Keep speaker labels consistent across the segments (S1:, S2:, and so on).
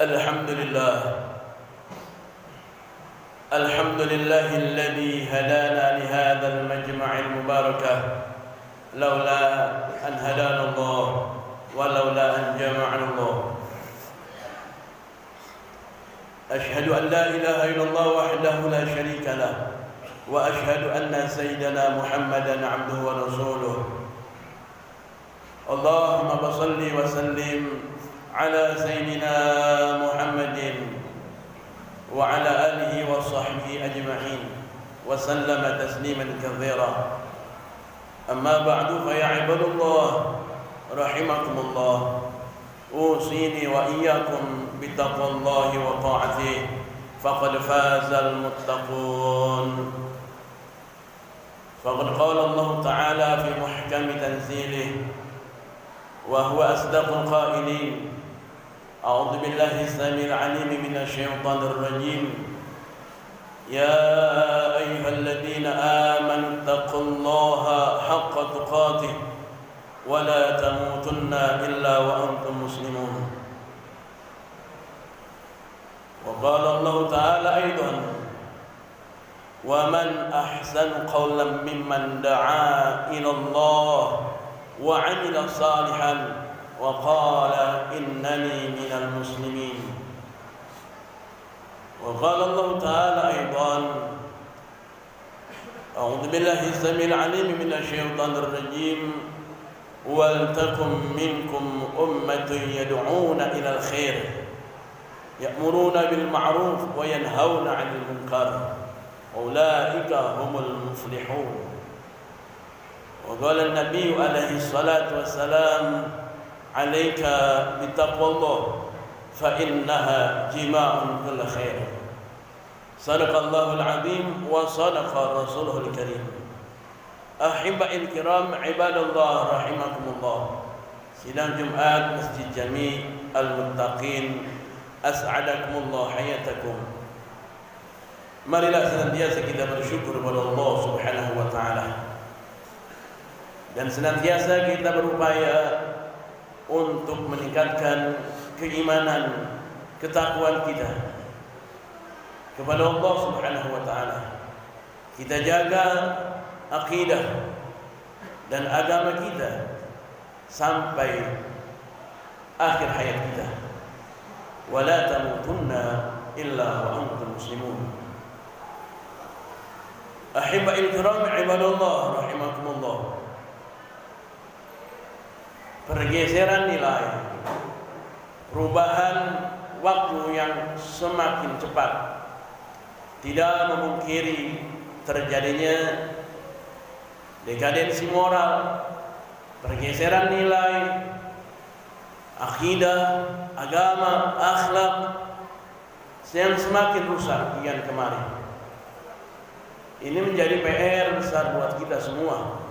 S1: الحمد لله الذي هدانا لهذا المجمع المبارك لولا أن هدانا الله ولولا أن جمعنا الله. أشهد أن لا إله إلا الله وحده لا شريك له وأشهد أن سيدنا محمدا عبده ورسوله. اللهم صل وسلم على سيدنا محمد وعلى آله وصحبه أجمعين وسلم تسليما كثيرا. أما بعد فيا عباد الله رحمكم الله، أوصيني وإياكم بتقوى الله وطاعته فقد فاز المتقون. فقد قال الله تعالى في محكم تنزيله وهو أصدق القائلين: أعوذ بالله السميع العليم من الشيطان الرجيم. يا أيها الذين آمنوا اتقوا الله حق تقاته ولا تموتن إلا وأنتم مسلمون. وقال الله تعالى أيضا: ومن أحسن قولا ممن دعا إلى الله وعمل صالحا وقال إنني من المسلمين. وقال الله تعالى أيضا: أعوذ بالله السميع العليم من الشيطان الرجيم. ولتكن منكم أمة يدعون إلى الخير يأمرون بالمعروف وينهون عن المنكر أولئك هم المفلحون. وقال النبي عليه الصلاة والسلام: عليك بتقوى الله فإنها جماع كل خير. صدق الله العظيم وصدق رسوله الكريم. أحبائي الكرام عباد الله رحمكم الله. Sidang Jumat Masjid Jami Al-Muttaqin, as'adakumullah hayatakum. Marilah senantiasa kita bersyukur kepada Allah Subhanahu wa taala, dan senantiasa kita berupaya untuk meningkatkan keimanan, ketakwaan kita kepada Allah Subhanahu wa taala. Kita jaga akidah dan agama kita sampai akhir hayat kita. Wala tamutunna illa wa antum muslimun. Ahibba'il kiram ibadallah rahimakumullah. Pergeseran nilai, perubahan waktu yang semakin cepat tidak memungkiri terjadinya dekadensi moral, pergeseran nilai, akidah, agama, akhlak yang semakin rusak kian kemari. Ini menjadi PR besar buat kita semua,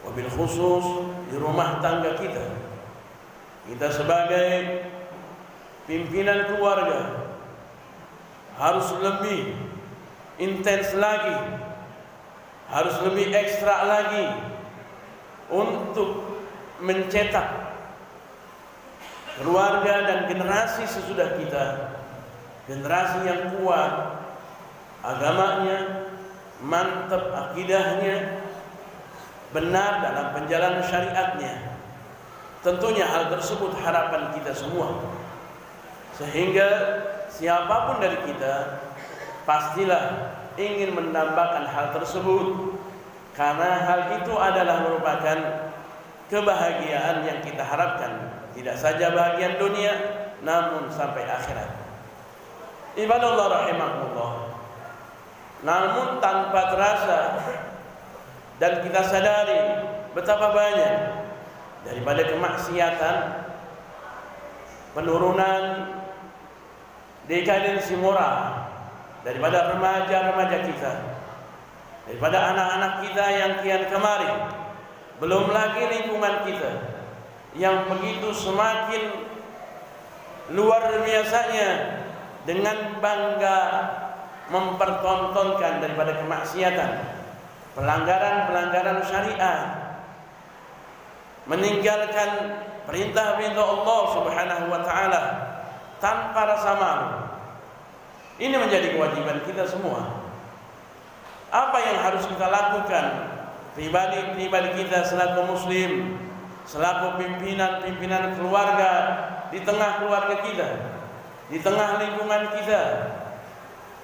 S1: wabil khusus di rumah tangga kita. Kita sebagai pimpinan keluarga harus lebih intens lagi, harus lebih ekstra lagi untuk mencetak keluarga dan generasi sesudah kita, generasi yang kuat agamanya, mantap akidahnya, benar dalam penjalanan syariatnya. Tentunya hal tersebut harapan kita semua, sehingga siapapun dari kita pastilah ingin mendambakan hal tersebut, karena hal itu adalah merupakan kebahagiaan yang kita harapkan, tidak saja bahagian dunia namun sampai akhirat. Ibadallah rahimakumullah. Namun tanpa terasa dan kita sadari betapa banyak daripada kemaksiatan, penurunan dekadensi moral daripada remaja-remaja kita, daripada anak-anak kita yang kian kemari, belum lagi lingkungan kita yang begitu semakin luar biasanya dengan bangga mempertontonkan daripada kemaksiatan, pelanggaran-pelanggaran syariat, meninggalkan perintah-perintah Allah Subhanahu wa taala tanpa rasa malu. Ini menjadi kewajiban kita semua. Apa yang harus kita lakukan pribadi kita selaku muslim, selaku pimpinan keluarga, di tengah keluarga kita, di tengah lingkungan kita,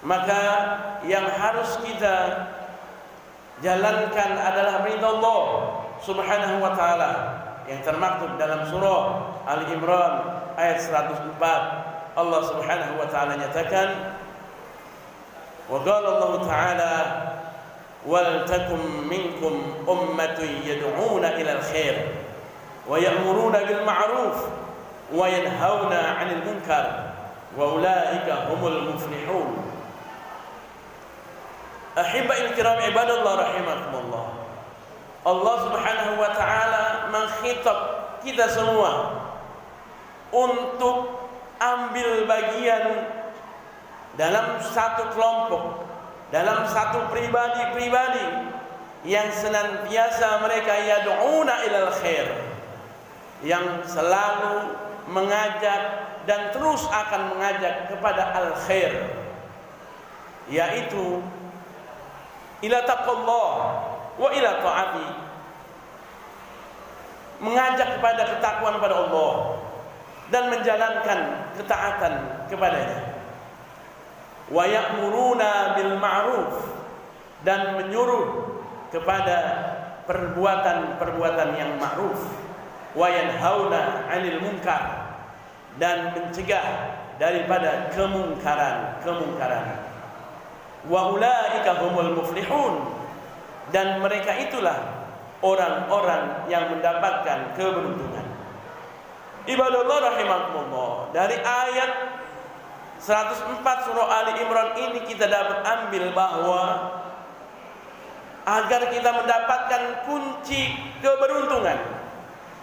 S1: maka yang harus kita jalankan adalah perintah Allah Subhanahu wa taala yang termaktub dalam surah Ali Imran ayat 104. Allah Subhanahu wa taala nyatakan, wa qala Allah taala wal takum minkum ummatun yad'una ila al-khair wa ya'muruna bil ma'ruf wa yanhauna 'anil munkar wa ulaika humul muflihun. Ahibba'il kiram ibadallah rahimakumullah. Allah Subhanahu wa taala mengkhitab kita semua untuk ambil bagian dalam satu kelompok, dalam satu pribadi yang senantiasa mereka yad'una ilal khair, yang selalu mengajak dan terus akan mengajak kepada al khair, yaitu ila taqwallah wa ila ta'ati, mengajak kepada ketakwaan kepada Allah dan menjalankan ketaatan kepadanya. Wa ya'muruna bil ma'ruf, dan menyuruh kepada perbuatan-perbuatan yang ma'ruf. Wa yanhauna 'anil munkar, dan mencegah daripada kemungkaran. Wa ulaika humul muflihun, dan mereka itulah orang-orang yang mendapatkan keberuntungan. Ibadallah rahimakumullah, dari ayat 104 surah Ali Imran ini kita dapat ambil bahwa agar kita mendapatkan kunci keberuntungan,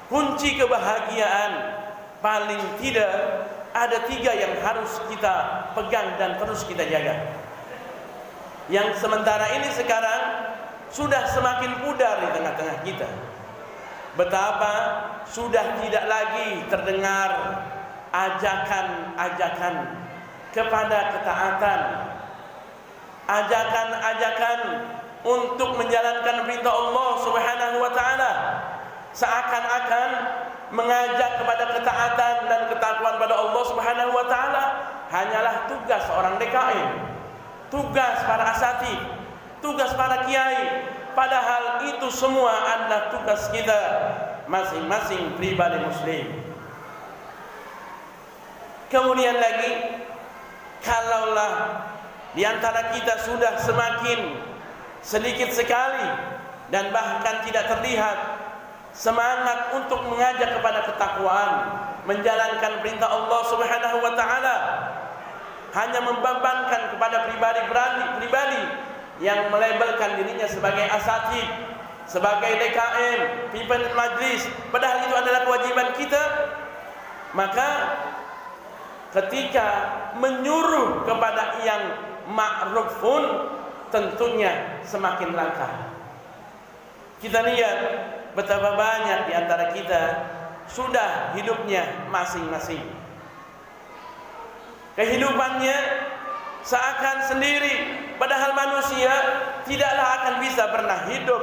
S1: kunci kebahagiaan, paling tidak ada 3 yang harus kita pegang dan terus kita jaga, yang sementara ini sekarang sudah semakin pudar di tengah-tengah kita. Betapa sudah tidak lagi terdengar ajakan-ajakan kepada ketaatan, ajakan-ajakan untuk menjalankan perintah Allah Subhanahu wa taala, seakan-akan mengajak kepada ketaatan dan ketakwaan pada Allah Subhanahu wa taala hanyalah tugas seorang DKM, tugas para asatidz, tugas para kiai. Padahal itu semua adalah tugas kita masing-masing pribadi muslim. Kemudian lagi, kalaulah di antara kita sudah semakin sedikit sekali dan bahkan tidak terlihat semangat untuk mengajak kepada ketakwaan, menjalankan perintah Allah Subhanahu wa taala, hanya membebankan kepada pribadi yang melabelkan dirinya sebagai asatidz, sebagai DKM, pimpinan majlis, padahal itu adalah kewajiban kita, maka ketika menyuruh kepada yang ma'ruf pun tentunya semakin langka. Kita lihat betapa banyak di antara kita sudah hidupnya masing-masing, kehidupannya seakan sendiri, padahal manusia tidaklah akan bisa pernah hidup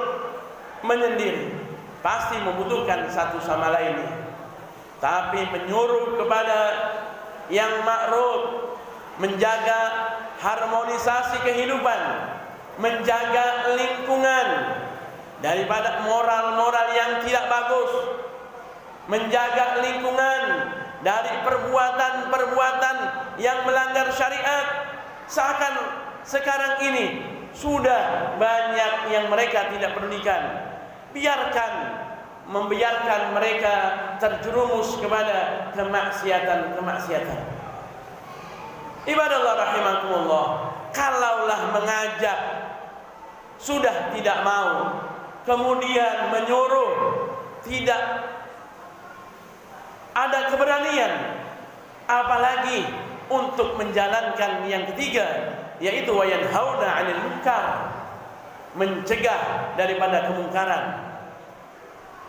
S1: menyendiri, pasti membutuhkan satu sama lainnya. Tapi menyuruh kepada yang ma'ruf, menjaga harmonisasi kehidupan, menjaga lingkungan daripada moral-moral yang tidak bagus, menjaga lingkungan dari perbuatan-perbuatan yang melanggar syariat. Seakan sekarang ini sudah banyak yang mereka tidak pedulikan, membiarkan mereka terjerumus kepada kemaksiatan. Ibadallah rahimakumullah, kalaulah mengajak sudah tidak mau, kemudian menyuruh tidak ada keberanian, apalagi untuk menjalankan yang ketiga, yaitu wayanhauna 'anil munkar, mencegah daripada kemungkaran,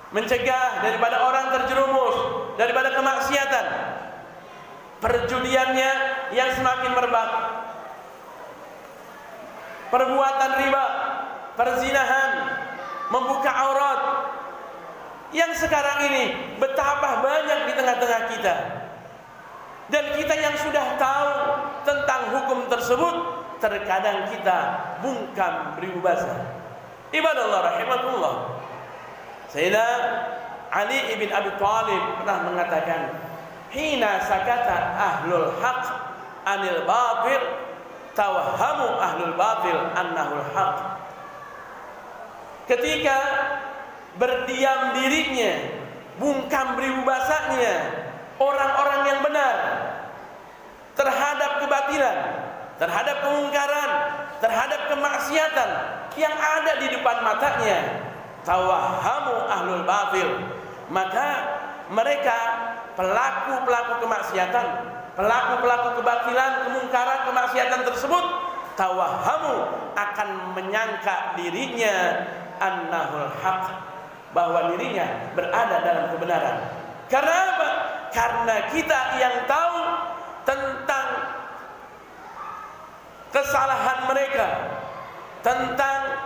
S1: mencegah daripada orang terjerumus daripada kemaksiatan. perjudiannya yang semakin merebak, perbuatan riba, perzinahan, membuka aurat yang sekarang ini betapa banyak di tengah-tengah kita. Dan kita yang sudah tahu tentang hukum tersebut, terkadang kita bungkam beribadah. Ibadallah rahimakumullah. Sayyidina Ali ibn Abi Thalib pernah mengatakan, hina sakata ahlul haq anil batil, tawahhamu ahlul batil annahul haq. Ketika berdiam dirinya, bungkam beribadatnya orang-orang yang benar terhadap kebatilan, terhadap kemungkaran, terhadap kemaksiatan yang ada di depan matanya, tawahhamu ahlul batil, maka mereka pelaku-pelaku kemaksiatan, pelaku-pelaku kebatilan, kemungkaran, kemaksiatan tersebut, tawahhamu akan menyangka dirinya annahul haq, bahwa dirinya berada dalam kebenaran. Karena apa? Karena kita yang tahu tentang kesalahan mereka, tentang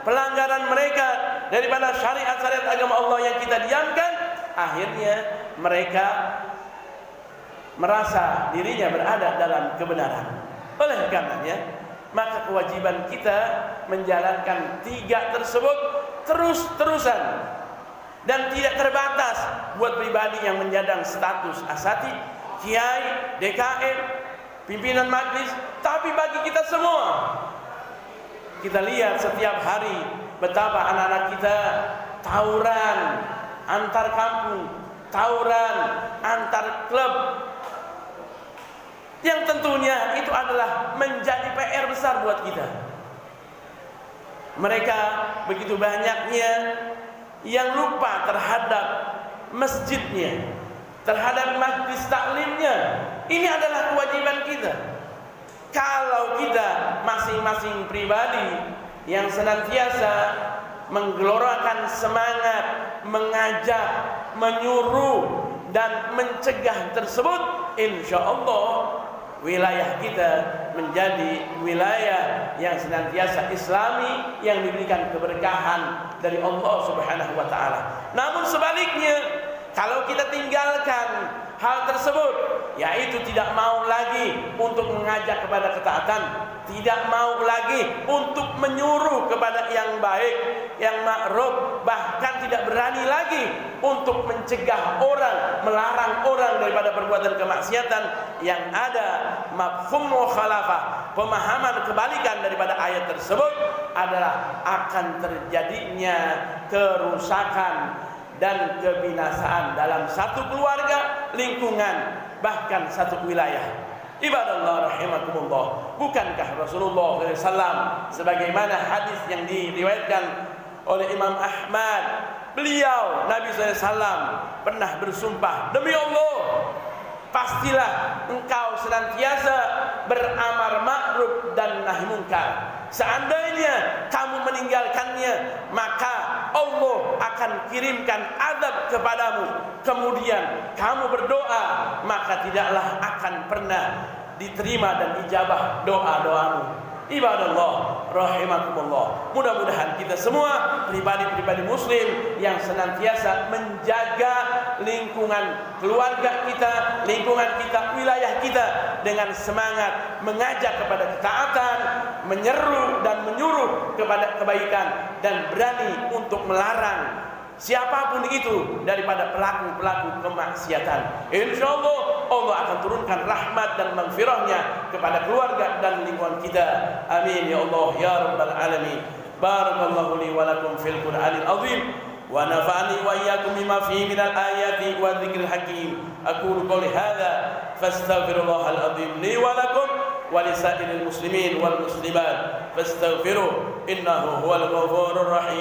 S1: pelanggaran mereka daripada syariat-syariat agama Allah yang kita diamkan, akhirnya mereka merasa dirinya berada dalam kebenaran. Oleh karenanya, maka kewajiban kita menjalankan tiga tersebut terus-terusan dan tidak terbatas buat pribadi yang menyandang status asati, kiai, DKM, pimpinan majlis, tapi bagi kita semua. Kita lihat setiap hari betapa anak-anak kita tawuran antar kampung, tawuran antar klub, yang tentunya itu adalah menjadi PR besar buat kita. Mereka begitu banyaknya yang lupa terhadap masjidnya, terhadap majlis taklimnya. Ini adalah kewajiban kita. Kalau kita masing-masing pribadi yang senantiasa menggelorakan semangat, mengajak, menyuruh dan mencegah tersebut, insya Allah wilayah kita menjadi wilayah yang senantiasa Islami, yang diberikan keberkahan dari Allah Subhanahu wa taala. Namun sebaliknya, kalau kita tinggalkan hal tersebut, yaitu tidak mau lagi untuk mengajak kepada ketaatan, tidak mau lagi untuk menyuruh kepada yang baik, yang ma'ruf, bahkan tidak berani lagi untuk mencegah orang, melarang orang daripada perbuatan kemaksiatan, yang ada mafhum mukhalafah, pemahaman kebalikan daripada ayat tersebut, adalah akan terjadinya kerusakan dan kebinasaan dalam satu keluarga, lingkungan, bahkan satu wilayah. Ibadallah rahimakumullah. Bukankah Rasulullah SAW sebagaimana hadis yang diriwayatkan oleh Imam Ahmad, beliau Nabi SAW pernah bersumpah, demi Allah, pastilah engkau senantiasa beramar ma'ruf dan nahi munkar. Seandainya kamu meninggalkannya, maka Allah akan kirimkan azab kepadamu. Kemudian kamu berdoa, maka tidaklah akan pernah diterima dan ijabah doa-doamu. Ibadallah rahimakumullah. Mudah-mudahan kita semua pribadi-pribadi muslim yang senantiasa menjaga lingkungan keluarga kita, lingkungan kita, wilayah kita dengan semangat mengajak kepada ketaatan, menyeru dan menyuruh kepada kebaikan, dan berani untuk melarang siapapun itu daripada pelaku-pelaku kemaksiatan. Insyaallah Allah akan turunkan rahmat dan maghfirahnya kepada keluarga dan lingkungan kita. Amin ya Allah ya rabbal alamin. Barakallahu li wa lakum fil Qur'anil azim wa nafa'ani wa iyyakum bima fihi minal ayati wa dzikril hakim. Aqulu qouli hadza fastaghfirullahal azim li wa lakum wa lisairil muslimin wal muslimat fastaghfiruhu innahu huwal ghafurur rahim.